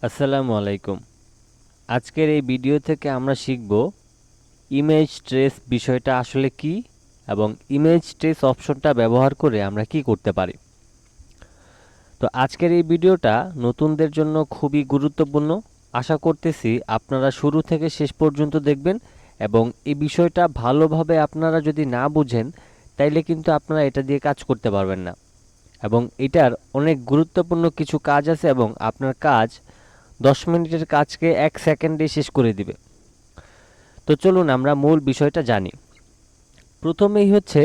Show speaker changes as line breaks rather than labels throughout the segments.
আসসালামু আলাইকুম। আজকের এই ভিডিও থেকে আমরা শিখব ইমেজ ট্রেস বিষয়টা আসলে কি এবং ইমেজ ট্রেস অপশনটা ব্যবহার করে আমরা কি করতে পারি। তো আজকের এই ভিডিওটা নতুনদের জন্য খুবই গুরুত্বপূর্ণ। আশা করতেছি আপনারা শুরু থেকে শেষ পর্যন্ত দেখবেন এবং এই বিষয়টা ভালোভাবে আপনারা যদি না বুঝেন তাইলে কিন্তু আপনারা এটা দিয়ে কাজ করতে পারবেন না এবং এটার অনেক গুরুত্বপূর্ণ কিছু কাজ আছে এবং আপনার কাজ 10 মিনিটের কাজকে 1 সেকেন্ডে শেষ করে দিবে। তো চলুন আমরা মূল বিষয়টা জানি। প্রথমেই হচ্ছে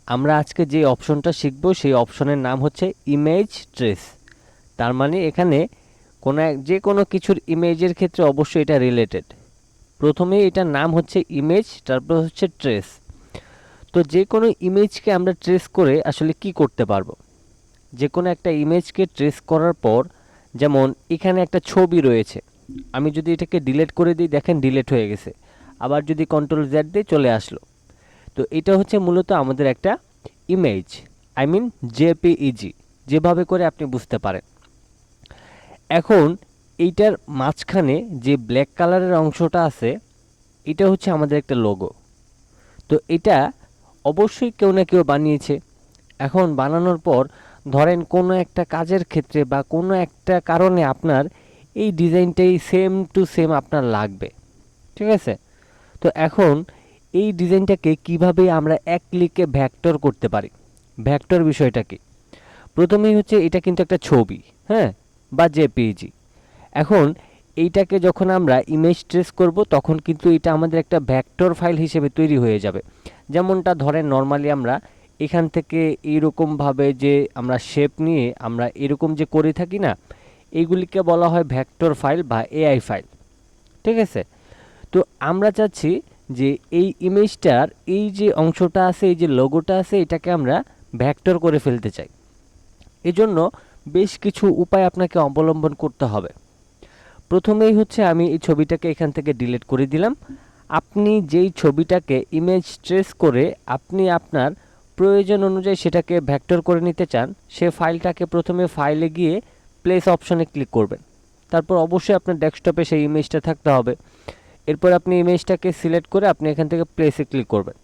আমরা আজকে যে অপশনটা শিখব সেই অপশনের নাম হচ্ছে ইমেজ ট্রেস। তার মানে এখানে যে কোনো কিছুর ইমেজের ক্ষেত্রে অবশ্যই এটা রিলেটেড। প্রথমে এটার নাম হচ্ছে ইমেজ, তারপর হচ্ছে ট্রেস। তো যে কোনো ইমেজকে আমরা ট্রেস করে আসলে কি করতে পারবো। যে কোনো একটা ইমেজকে ট্রেস করার পর, যেমন এখানে একটা ছবি রয়েছে, আমি যদি এটাকে ডিলিট করে দিই, দেখেন ডিলিট হয়ে গেছে। আবার যদি কন্ট্রোল জেড দিই চলে আসলো। তো এটা হচ্ছে মূলত আমাদের একটা ইমেজ, আই মিন জেপিইজি, যেভাবে করে আপনি বুঝতে পারেন। এখন এইটার মাঝখানে যে ব্ল্যাক কালারের অংশটা আছে, এটা হচ্ছে আমাদের একটা লোগো। তো এটা অবশ্যই কেউ না কেউ বানিয়েছে। এখন বানানোর পর ধরেন কোনো একটা কাজের ক্ষেত্রে বা কোনো একটা কারণে আপনার এই ডিজাইনটাই সেম টু সেম আপনার লাগবে, ঠিক আছে? তো এখন এই ডিজাইনটাকে কিভাবে আমরা এক ক্লিকে ভেক্টর করতে পারি। ভেক্টর বিষয়টা কি? প্রথমেই হচ্ছে এটা কিন্তু একটা ছবি, হ্যাঁ, বা জেপিইজি। এখন এইটাকে যখন আমরা ইমেজ ট্রেস করব তখন কিন্তু এটা আমাদের একটা ভেক্টর ফাইল হিসেবে তৈরি হয়ে যাবে। যেমনটা ধরেন নর্মালি আমরা এখান থেকে এইরকমভাবে যে আমরা শেপ নিয়ে আমরা এরকম যে করে থাকি না, এইগুলিকে বলা হয় ভেক্টর ফাইল বা এআই ফাইল, ঠিক আছে? তো আমরা চাচ্ছি যে এই ইমেজটার এই যে অংশটা আছে, এই যে লোগোটা আছে, এটাকে আমরা ভেক্টর করে ফেলতে চাই। এজন্য বেশ কিছু উপায় আপনাকে অবলম্বন করতে হবে। প্রথমেই হচ্ছে আমি এই ছবিটাকে এখান থেকে ডিলিট করে দিলাম। আপনি যেই ছবিটাকে ইমেজ ট্রেস করে আপনি আপনার প্রয়োজন অনুযায়ী সেটাকে ভেক্টর করে নিতে চান, সে ফাইলটাকে প্রথমে ফাইলে গিয়ে প্লেস অপশনে ক্লিক করবেন। তারপর অবশ্যই আপনার ডেস্কটপে সেই ইমেজটা থাকতে হবে। এরপর আপনি ইমেজটাকে সিলেক্ট করে আপনি এখান থেকে প্লেসে ক্লিক করবেন।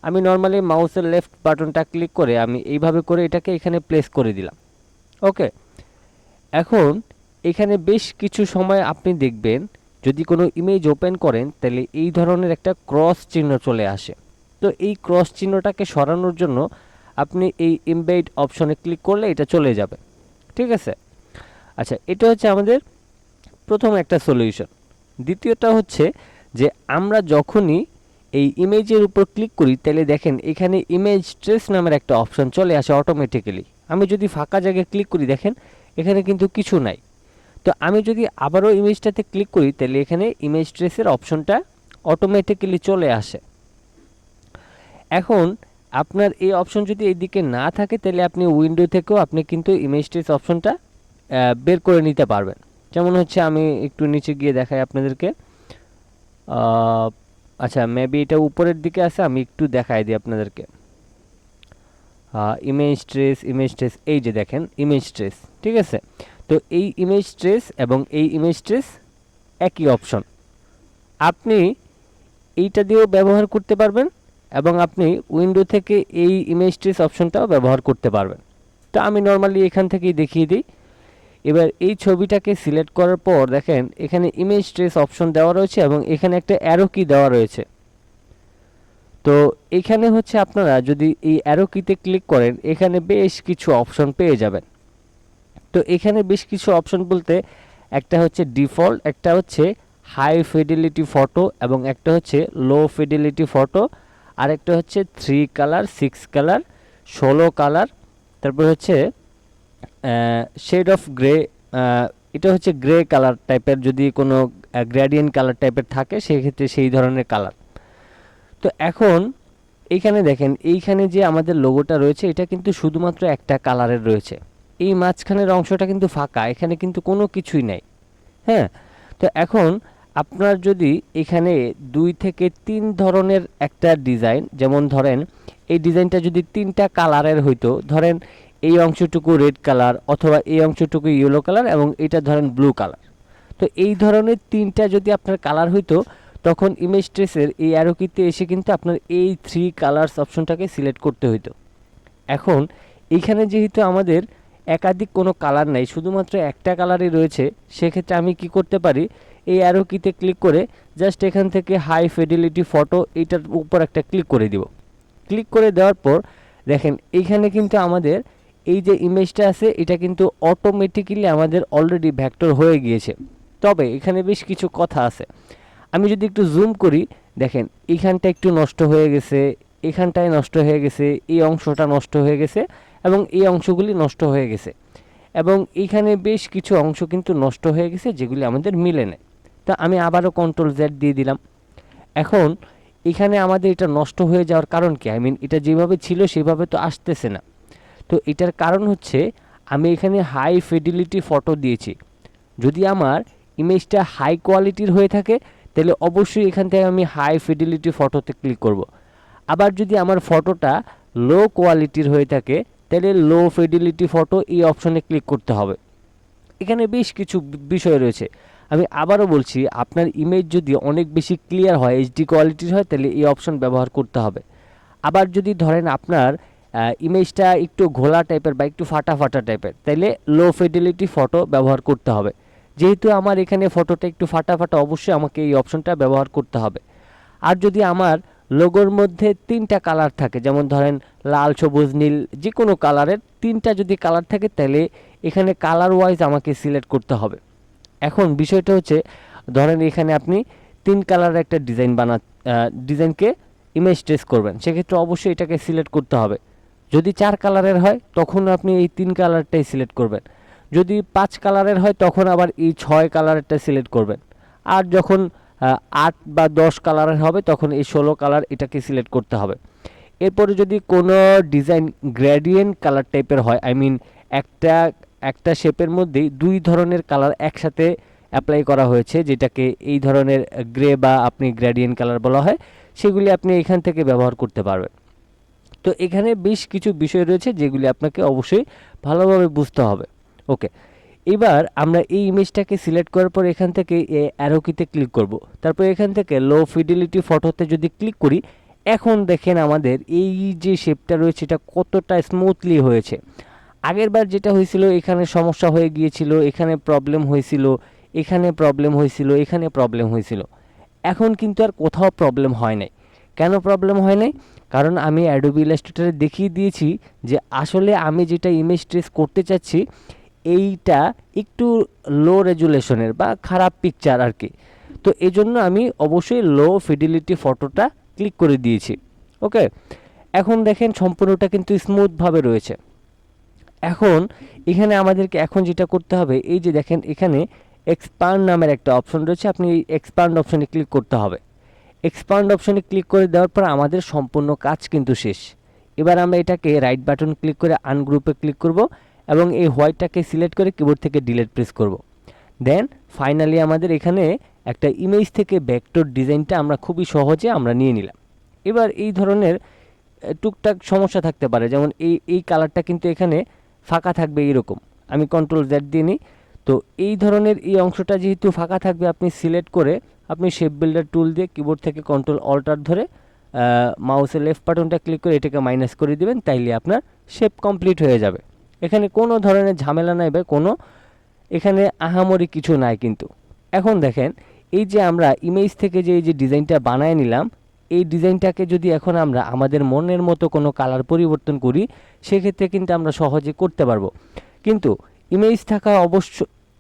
আমি নর্মালি মাউসের লেফট বাটনটা ক্লিক করে আমি এইভাবে করে এটাকে এখানে প্লেস করে দিলাম। ওকে, এখন এখানে বেশ কিছু সময় আপনি দেখবেন যদি কোনো ইমেজ ওপেন করেন তাহলে এই ধরনের একটা ক্রস চিহ্ন চলে আসে। তো এই ক্রস চিহ্নটাকে সরানোর জন্য আপনি এই এমবেড অপশনে ক্লিক করলে এটা চলে যাবে, ঠিক আছে? আচ্ছা, এটা হচ্ছে আমাদের প্রথম একটা সলিউশন। দ্বিতীয়টা হচ্ছে যে আমরা যখনই এই ইমেজের উপর ক্লিক করি তাহলে দেখেন এখানে ইমেজ ট্রেস নামের একটা অপশন চলে আসে অটোমেটিক্যালি। আমি যদি ফাঁকা জায়গায় ক্লিক করি দেখেন এখানে কিন্তু কিছু নাই। তো আমি যদি আবারও ইমেজটাতে ক্লিক করি তাহলে এখানে ইমেজ ট্রেসের অপশনটা অটোমেটিক্যালি চলে আসে। এখন আপনার এই অপশন যদি এইদিকে না থাকে তাহলে আপনি উইন্ডো থেকেও আপনি কিন্তু ইমেজ ট্রেস অপশনটা বের করে নিতে পারবেন। যেমন হচ্ছে আমি একটু নিচে গিয়ে দেখাই আপনাদেরকে। আচ্ছা, মেবি এটা উপরের দিকে আছে, আমি একটু দেখাই দিই আপনাদেরকে। ইমেজ ট্রেস এই যে দেখেন ইমেজ ট্রেস, ঠিক আছে? তো এই ইমেজ ট্রেস এবং এই ইমেজ ট্রেস একই অপশন। আপনি এইটা দিয়েও ব্যবহার করতে পারবেন এবং আপনি উইন্ডো থেকে এই ইমেজ ট্রেস অপশনটাও ব্যবহার করতে পারবেন। তো আমি নর্মালি এখান থেকেই দেখিয়ে দিই। এবার এই ছবিটাকে সিলেক্ট করার পর দেখেন এখানে ইমেজ ট্রেস অপশন দেওয়া রয়েছে এবং এখানে একটা অ্যারো কি দেওয়া রয়েছে। তো এখানে হচ্ছে আপনারা যদি এই অ্যারো কিতে ক্লিক করেন এখানে বেশ কিছু অপশন পেয়ে যাবেন। তো এখানে বেশ কিছু অপশন বলতে একটা হচ্ছে ডিফল্ট, একটা হচ্ছে হাই ফিডেলিটি ফটো এবং একটা হচ্ছে লো ফিডেলিটি ফটো, আর একটা হচ্ছে 3 কালার, 6 কালার, 16 কালার, তারপর হচ্ছে শেড অফ গ্রে। এটা হচ্ছে গ্রে কালার টাইপের, যদি কোনো গ্রেডিয়েন্ট কালার টাইপের থাকে সেক্ষেত্রে সেই ধরনের কালার। তো এখন এইখানে দেখেন এইখানে যে আমাদের লোগোটা রয়েছে এটা কিন্তু শুধুমাত্র একটা কালারের রয়েছে। এই মাঝখানের অংশটা কিন্তু ফাঁকা, এখানে কিন্তু কোনো কিছুই নাই, হ্যাঁ? তো এখন আপনার যদি এখানে 2 থেকে 3 ধরনের একটা ডিজাইন, যেমন ধরেন এই ডিজাইনটা যদি 3টা কালারের হইতো, ধরেন এই অংশটুকু রেড কালার অথবা এই অংশটুকু ইয়েলো কালার এবং এটা ধরেন ব্লু কালার। তো এই ধরনের তিনটা যদি আপনার কালার হইতো তখন ইমেজ ট্রেসের এই অ্যারো কিতে এসে কিন্তু আপনার এই 3 কালারস অপশনটাকে সিলেক্ট করতে হইতো। এখন এইখানে যেহেতু আমাদের একাধিক কোনো কালার নাই, শুধুমাত্র একটা কালারই রয়েছে, সেক্ষেত্রে আমি কি করতে পারি, এই অ্যারো কিতে ক্লিক করে জাস্ট এখান থেকে হাই ফিডেলিটি ফটো এইটার উপর একটা ক্লিক করে দিব। ক্লিক করে দেওয়ার পর দেখেন এইখানে কিন্তু আমাদের এই যে ইমেজটা আছে এটা কিন্তু অটোমেটিক্যালি আমাদের অলরেডি ভেক্টর হয়ে গিয়েছে। তবে এখানে বেশ কিছু কথা আছে। আমি যদি একটু জুম করি, দেখেন এইখানটা একটু নষ্ট হয়ে গেছে, এখানটায় নষ্ট হয়ে গেছে, এই অংশটা নষ্ট হয়ে গেছে এবং এই অংশগুলি নষ্ট হয়ে গেছে এবং এইখানে বেশ কিছু অংশ কিন্তু নষ্ট হয়ে গেছে যেগুলি আমাদের মিলে নেয়। তা আমি আবারও কন্ট্রোল জেড দিয়ে দিলাম। এখন এখানে আমাদের এটা নষ্ট হয়ে যাওয়ার কারণ কি, আই মিন এটা যেভাবে ছিল সেভাবে তো আসতেছে না। তো এটার কারণ হচ্ছে আমি এখানে হাই ফিডিলিটি ফটো দিয়েছি। যদি আমার ইমেজটা হাই কোয়ালিটির হয়ে থাকে তাহলে অবশ্যই এখান থেকে আমি হাই ফিডিলিটি ফটোতে ক্লিক করব। আবার যদি আমার ফটোটা লো কোয়ালিটির হয়ে থাকে তাহলে লো ফিডিলিটি ফটো এই অপশনে ক্লিক করতে হবে। এখানে বেশ কিছু বিষয় রয়েছে। আমি আবারও বলছি, আপনার ইমেজ যদি অনেক বেশি ক্লিয়ার হয়, এইচডি কোয়ালিটির হয়, তাহলে এই অপশন ব্যবহার করতে হবে। আবার যদি ধরেন আপনার ইমেজটা একটু ঘোলা টাইপের বা একটু ফাটা ফাটা টাইপের, তাইলে লো ফিডিলিটি ফটো ব্যবহার করতে হবে। যেহেতু আমার এখানে ফটোটা একটু ফাটা ফাটা, অবশ্যই আমাকে এই অপশনটা ব্যবহার করতে হবে। আর যদি আমার লোগোর মধ্যে 3টা কালার থাকে, যেমন ধরেন লাল, সবুজ, নীল, যে কোনো কালারের 3টা যদি কালার থাকে তাহলে এখানে কালার ওয়াইজ আমাকে সিলেক্ট করতে হবে। এখন বিষয়টা হচ্ছে, ধরেন এখানে আপনি 3 কালারের একটা ডিজাইনকে ইমেজ ট্রেস করবেন, সেক্ষেত্রে অবশ্যই এটাকে সিলেক্ট করতে হবে। যদি 4 কালারের হয় তখন আপনি এই 3 কালারটাই সিলেক্ট করবেন। যদি 5 কালারের হয় তখন আবার এই 6 কালারেরটা সিলেক্ট করবেন। আর যখন 8 বা 10 কালারের হবে তখন এই 16 কালার এটাকে সিলেক্ট করতে হবে। এরপরে যদি কোনো ডিজাইন গ্রেডিয়েন্ট কালার টাইপের হয়, আই মিন একটা একটা শেপের মধ্যেই 2 ধরনের কালার একসাথে অ্যাপ্লাই করা হয়েছে, যেটাকে এই ধরনের গ্রে বা আপনি গ্রেডিয়েন্ট কালার বলা হয়, সেগুলি আপনি এখান থেকে ব্যবহার করতে পারবেন। তো এখানে বেশ কিছু বিষয় রয়েছে যেগুলি আপনাকে অবশ্যই ভালোভাবে বুঝতে হবে। ওকে, এবার আমরা এই ইমেজটাকে সিলেক্ট করার পর এখান থেকে অ্যারো কিতে ক্লিক করব। তারপর এখান থেকে লো ফিডিলিটি ফটোতে যদি ক্লিক করি, এখন দেখেন আমাদের এই যে শেপটা রয়েছে এটা কতটা স্মুথলি হয়েছে। আগেরবার যেটা হয়েছিল এখানে সমস্যা হয়ে গিয়েছিল, এখানে প্রবলেম হয়েছিল, এখানে প্রবলেম হয়েছিল, এখানে প্রবলেম হয়েছিল। এখন কিন্তু আর কোথাও প্রবলেম হয় নাই। কেন প্রবলেম হয় নাই? কারণ আমি অ্যাডোবি ইলাস্ট্রেটরে দেখিয়ে দিয়েছি যে আসলে আমি যেটা ইমেজ ট্রেস করতে চাচ্ছি এইটা একটু লো রেজুলেশনের বা খারাপ পিকচার আর কি। তো এই জন্য আমি অবশ্যই লো ফিডিলিটি ফটোটা ক্লিক করে দিয়েছি। ওকে, এখন দেখেন সম্পূর্ণটা কিন্তু স্মুথভাবে রয়েছে। এখন এখানে আমাদেরকে এখন যেটা করতে হবে, এই যে দেখেন এখানে এক্সপান্ড নামের একটা অপশন রয়েছে, আপনি এই এক্সপান্ড অপশনে ক্লিক করতে হবে। এক্সপান্ড অপশনে ক্লিক করে দেওয়ার পর আমাদের সম্পূর্ণ কাজ কিন্তু শেষ। এবার আমরা এটাকে রাইট বাটন ক্লিক করে আনগ্রুপে ক্লিক করব এবং এই হোয়াইটটাকে সিলেক্ট করে কিবোর্ড থেকে ডিলিট প্রেস করব। দেন ফাইনালি আমাদের এখানে একটা ইমেজ থেকে ভেক্টর ডিজাইনটা আমরা খুবই সহজে আমরা নিয়ে নিলাম। এবার এই ধরনের টুকটাক সমস্যা থাকতে পারে, যেমন এই কালারটা কিন্তু এখানে ফাঁকা থাকবে এইরকম। আমি কন্ট্রোল জেড দিয়ে নিই। তো এই ধরনের এই অংশটা যেহেতু ফাঁকা থাকবে, আপনি সিলেক্ট করে আপনি শেপ বিল্ডার টুল দিয়ে কিবোর্ড থেকে কন্ট্রোল অল্টার ধরে মাউসের লেফট বাটনটা ক্লিক করে এটাকে মাইনাস করে দিবেন, তাইলে আপনার শেপ কমপ্লিট হয়ে যাবে। এখানে কোনো ধরনের ঝামেলা নাই বা কোনো এখানে আহামরি কিছু নাই কিন্তু। এখন দেখেন এই যে আমরা ইমেজ থেকে যে এই যে ডিজাইনটা বানায় নিলাম, এই ডিজাইনটাকে যদি এখন আমরা আমাদের মনের মতো কোনো কালার পরিবর্তন করি, সেক্ষেত্রে কিন্তু আমরা সহজে করতে পারবো। কিন্তু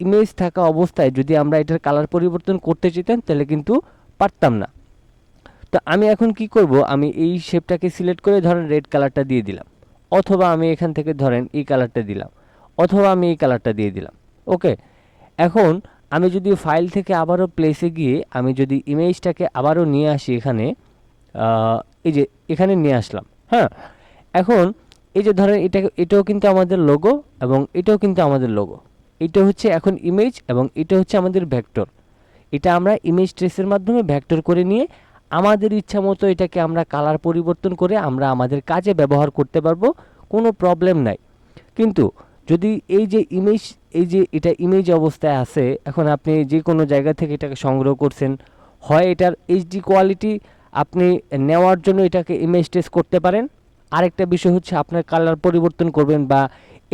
ইমেজ থাকা অবস্থায় যদি আমরা এটার কালার পরিবর্তন করতে চাইতাম তাহলে কিন্তু পারতাম না। তো আমি এখন কি করব, আমি এই শেপটাকে সিলেক্ট করে ধরেন রেড কালারটা দিয়ে দিলাম, অথবা আমি এখান থেকে ধরেন এই কালারটা দিলাম, অথবা আমি এই কালারটা দিয়ে দিলাম। ওকে, এখন আমি যদি ফাইল থেকে আবারও প্লেসে গিয়ে আমি যদি ইমেজটাকে আবারও নিয়ে আসি এখানে, এই যে এখানে নিয়ে আসলাম। হ্যাঁ, এখন এই যে ধরেন এটাও কিন্তু আমাদের লোগো এবং এটাও কিন্তু আমাদের লোগো। এটা হচ্ছে এখন ইমেজ এবং এটা হচ্ছে আমাদের ভেক্টর। এটা আমরা ইমেজ ট্রেসের মাধ্যমে ভেক্টর করে নিয়ে আমাদের ইচ্ছা মতো এটাকে আমরা কালার পরিবর্তন করে আমরা আমাদের কাজে ব্যবহার করতে পারবো, কোনো প্রবলেম নাই। কিন্তু যদি এই যে এটা ইমেজ অবস্থায় আছে, এখন আপনি যে কোনো জায়গা থেকে এটাকে সংগ্রহ করছেন, হয় এটার এইচডি কোয়ালিটি আপনি নেওয়ার জন্য এটাকে ইমেজ টেস্ট করতে পারেন। আরেকটা বিষয় হচ্ছে আপনার কালার পরিবর্তন করবেন বা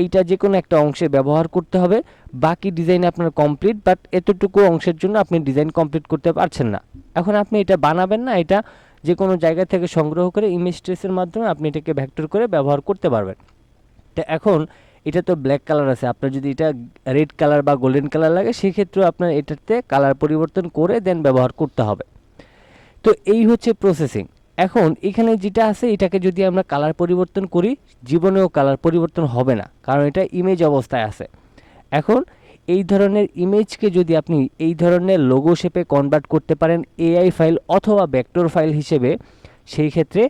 এইটা যে কোনো একটা অংশে ব্যবহার করতে হবে, বাকি ডিজাইন আপনার কমপ্লিট, বাট এতটুকু অংশের জন্য আপনি ডিজাইন কমপ্লিট করতে পারছেন না। এখন আপনি এটা বানাবেন না, এটা যে কোনো জায়গা থেকে সংগ্রহ করে ইমেজ ট্রেসের মাধ্যমে আপনি এটাকে ভেক্টর করে ব্যবহার করতে পারবেন। তো এখন এটা তো ব্ল্যাক কালার আছে, আপনার যদি এটা রেড কালার বা গোল্ডেন কালার লাগে সেক্ষেত্রেও আপনার এটাতে কালার পরিবর্তন করে দেন ব্যবহার করতে হবে। তো এই হচ্ছে প্রসেসিং। এখন এখানে যেটা আছে এটাকে যদি আমরা কালার পরিবর্তন করি, জীবনেও কালার পরিবর্তন হবে না, কারণ এটা ইমেজ অবস্থায় আছে। এখন এই ধরনের ইমেজকে যদি আপনি এই ধরনের লোগো শেপে কনভার্ট করতে পারেন এআই ফাইল অথবা ভেক্টর ফাইল হিসেবে, সেই ক্ষেত্রে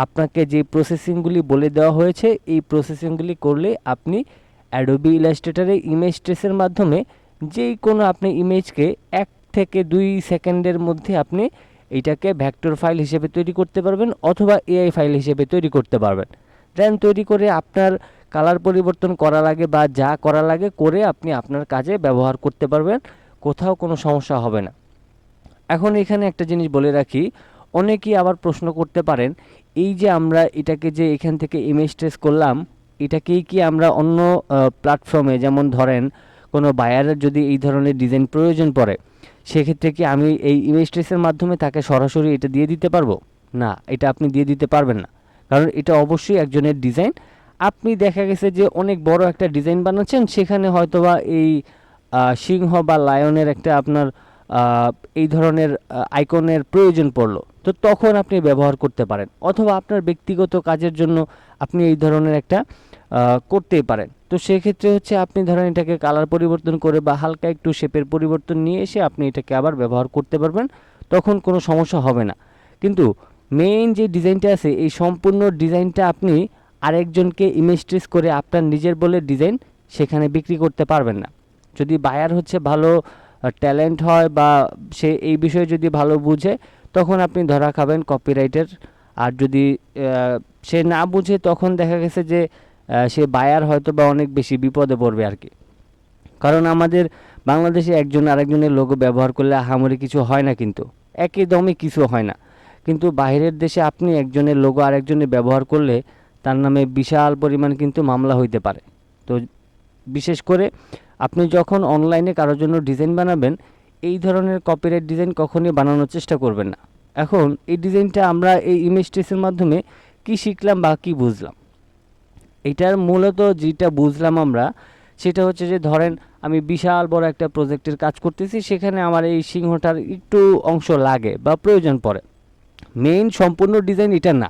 আপনাকে যে প্রসেসিংগুলি বলে দেওয়া হয়েছে এই প্রসেসিংগুলি করলে আপনি অ্যাডোবি ইলাস্ট্রেটরে ইমেজ ট্রেসের মাধ্যমে যেই কোনো আপনি ইমেজকে 1 থেকে 2 সেকেন্ডের মধ্যে আপনি এইটাকে ভেক্টর ফাইল হিসেবে তৈরি করতে পারবেন অথবা এআই ফাইল হিসেবে তৈরি করতে পারবেন। দেন তৈরি করে আপনার কালার পরিবর্তন করা লাগে বা যা করা লাগে করে আপনি আপনার কাজে ব্যবহার করতে পারবেন, কোথাও কোনো সমস্যা হবে না। এখন এখানে একটা জিনিস বলে রাখি, অনেকেই আবার প্রশ্ন করতে পারেন, এই যে আমরা এটাকে যে এখান থেকে ইমেজ ট্রেস করলাম, এটাকেই কি আমরা অন্য প্ল্যাটফর্মে, যেমন ধরেন কোনো বায়ারের যদি এই ধরনের ডিজাইন প্রয়োজন পড়ে, সেক্ষেত্রে কি আমি এই ইমেজ ট্রেসের মাধ্যমে তাকে সরাসরি এটা দিয়ে দিতে পারবো? না, এটা আপনি দিয়ে দিতে পারবেন না, কারণ এটা অবশ্যই একজনের ডিজাইন। আপনি দেখা গেছে যে অনেক বড় একটা ডিজাইন বানাচ্ছেন, সেখানে হয়তোবা এই সিংহ বা লায়নের একটা আপনার এই ধরনের আইকনের প্রয়োজন পড়লো, তো তখন আপনি ব্যবহার করতে পারেন, অথবা আপনার ব্যক্তিগত কাজের জন্য আপনি এই ধরনের একটা করতেই পারেন। তো সেক্ষেত্রে হচ্ছে আপনি ধরেন এটাকে কালার পরিবর্তন করে বা হালকা একটু শেপের পরিবর্তন নিয়ে এসে আপনি এটাকে আবার ব্যবহার করতে পারবেন, তখন কোনো সমস্যা হবে না। কিন্তু মেইন যে ডিজাইনটা আছে এই সম্পূর্ণ ডিজাইনটা আপনি আরেকজনকে ইমেজ ট্রেস করে আপনার নিজের বলে ডিজাইন সেখানে বিক্রি করতে পারবেন না। যদি বায়ার হচ্ছে ভালো ট্যালেন্ট হয় বা সে এই বিষয়ে যদি ভালো বুঝে, তখন আপনি ধরা খাবেন কপিরাইটের। আর যদি সে না বুঝে, তখন দেখা গেছে যে সে বায়ার হয়তো বা অনেক বেশি বিপদে পড়বে আর কি। কারণ আমাদের বাংলাদেশে একজন আরেকজনের লোগো ব্যবহার করলে আহামরি কিছু হয় না, কিন্তু একদমই কিছু হয় না। কিন্তু বাইরের দেশে আপনি একজনের লোগো আরেকজনের ব্যবহার করলে তার নামে বিশাল পরিমাণ কিন্তু মামলা হইতে পারে। তো বিশেষ করে আপনি যখন অনলাইনে কারোর জন্য ডিজাইন বানাবেন, এই ধরনের কপিরাইট ডিজাইন কখনোই বানানোর চেষ্টা করবেন না। এখন এই ডিজাইনটা আমরা এই ইমেজ ট্রেসের মাধ্যমে কি শিখলাম বা কি বুঝলাম, এটার মূলত যেটা বুঝলাম আমরা, সেটা হচ্ছে যে ধরেন আমি বিশাল বড় একটা প্রজেক্টের কাজ করতেছি, সেখানে আমার এই সিংহটার একটু অংশ লাগে বা প্রয়োজন পড়ে, মেইন সম্পূর্ণ ডিজাইন এটা না।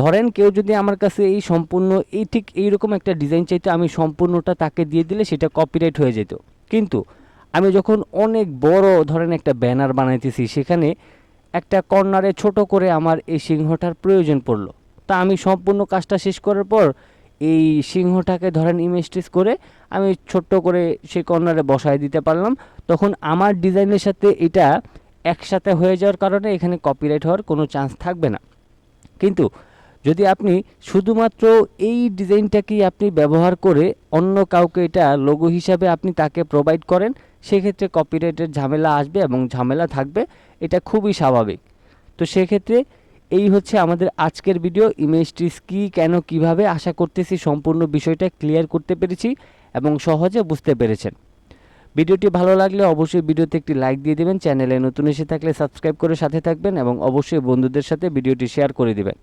ধরেন কেউ যদি আমার কাছে এই সম্পূর্ণ এই ঠিক এইরকম একটা ডিজাইন চাইতো, আমি সম্পূর্ণটা তাকে দিয়ে দিলে সেটা কপিরাইট হয়ে যেত। কিন্তু আমি যখন অনেক বড় ধরেন একটা ব্যানার বানাইতেছি, সেখানে একটা কর্নারে ছোট করে আমার এই সিংহটার প্রয়োজন পড়লো, তা আমি সম্পূর্ণ কাজটা শেষ করার পর এই সিংহটাকে ধরেন ইমেজ ট্রেস করে আমি ছোট্ট করে সেই কর্নারে বসায় দিতে পারলাম, তখন আমার ডিজাইনের সাথে এটা একসাথে হয়ে যাওয়ার কারণে এখানে কপিরাইট হওয়ার কোনো চান্স থাকবে না। কিন্তু যদি আপনি শুধুমাত্র এই ডিজাইনটাকেই আপনি ব্যবহার করে অন্য কাউকে এটা লোগো হিসাবে আপনি তাকে প্রোভাইড করেন, সেক্ষেত্রে কপিরাইটের ঝামেলা আসবে এবং ঝামেলা থাকবে, এটা খুবই স্বাভাবিক। তো সেক্ষেত্রে এই হচ্ছে আমাদের আজকের ভিডিও, ইমেজ ট্রেস কী, কেন, কিভাবে। আশা করতেছি সম্পূর্ণ বিষয়টা ক্লিয়ার করতে পেরেছি এবং সহজে বুঝতে পেরেছেন। ভিডিওটি ভালো লাগলে অবশ্যই ভিডিওতে একটি লাইক দিয়ে দেবেন, চ্যানেলে নতুন এসে থাকলে সাবস্ক্রাইব করে সাথে থাকবেন এবং অবশ্যই বন্ধুদের সাথে ভিডিওটি শেয়ার করে দেবেন।